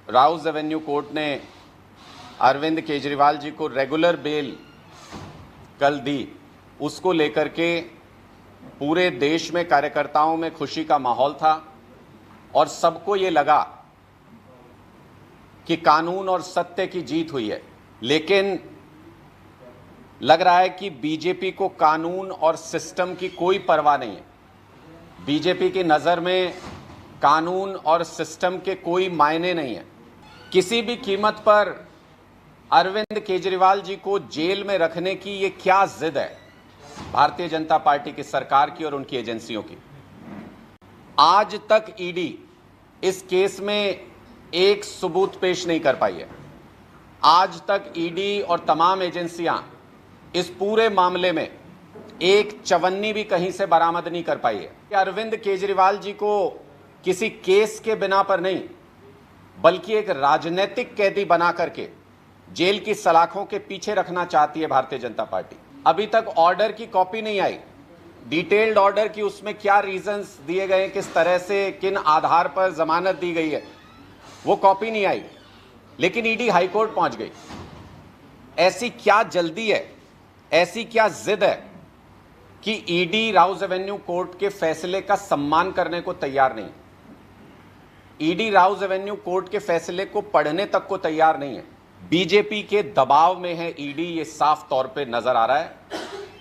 Rouse Avenue court ने अरविंद केजरीवाल जी को regular bell कल दी, उसको लेकर के पूरे देश में कार्यकर्ताओं में खुशी का माहौल था और सबको ये लगा कि कानून और सत्य की जीत हुई है। लेकिन लग रहा है कि बीजेपी को कानून और सिस्टम की कोई परवाह नहीं है। बीजेपी की नज़र में कानून और सिस्टम के कोई मायने नहीं है। किसी भी कीमत पर अरविंद केजरीवाल जी को जेल में रखने की ये क्या जिद है भारतीय जनता पार्टी की सरकार की और उनकी एजेंसियों की। आज तक ईडी इस केस में एक सबूत पेश नहीं कर पाई है। आज तक ईडी और तमाम एजेंसियां इस पूरे मामले में एक चवन्नी भी कहीं से बरामद नहीं कर पाई है। अरविंद केजरीवाल जी को किसी केस के बिना पर नहीं, बल्कि एक राजनीतिक कैदी बना करके जेल की सलाखों के पीछे रखना चाहती है भारतीय जनता पार्टी। अभी तक ऑर्डर की कॉपी नहीं आई, डिटेल्ड ऑर्डर की उसमें क्या रीजंस दिए गए, किस तरह से किन आधार पर जमानत दी गई है, वो कॉपी नहीं आई। लेकिन ईडी हाईकोर्ट पहुंच गई। ऐसी क्या जल्दी है, ऐसी क्या जिद है कि ईडी राउज एवेन्यू कोर्ट के फैसले का सम्मान करने को तैयार नहीं। ईडी राउज एवेन्यू कोर्ट के फैसले को पढ़ने तक को तैयार नहीं है। बीजेपी के दबाव में है ईडी, ये साफ तौर पे नजर आ रहा है।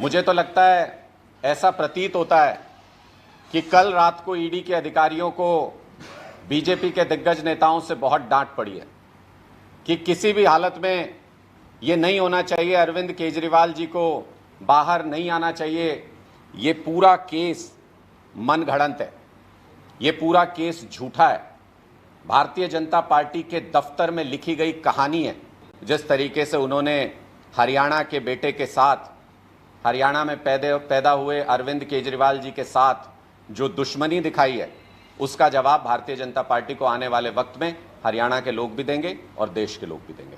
मुझे तो लगता है, ऐसा प्रतीत होता है कि कल रात को ईडी के अधिकारियों को बीजेपी के दिग्गज नेताओं से बहुत डांट पड़ी है कि किसी भी हालत में ये नहीं होना चाहिए, अरविंद केजरीवाल जी को बाहर नहीं आना चाहिए। ये पूरा केस मनगढ़ंत है, ये पूरा केस झूठा है, भारतीय जनता पार्टी के दफ्तर में लिखी गई कहानी है। जिस तरीके से उन्होंने हरियाणा के बेटे के साथ, हरियाणा में पैदा हुए अरविंद केजरीवाल जी के साथ जो दुश्मनी दिखाई है, उसका जवाब भारतीय जनता पार्टी को आने वाले वक्त में हरियाणा के लोग भी देंगे और देश के लोग भी देंगे।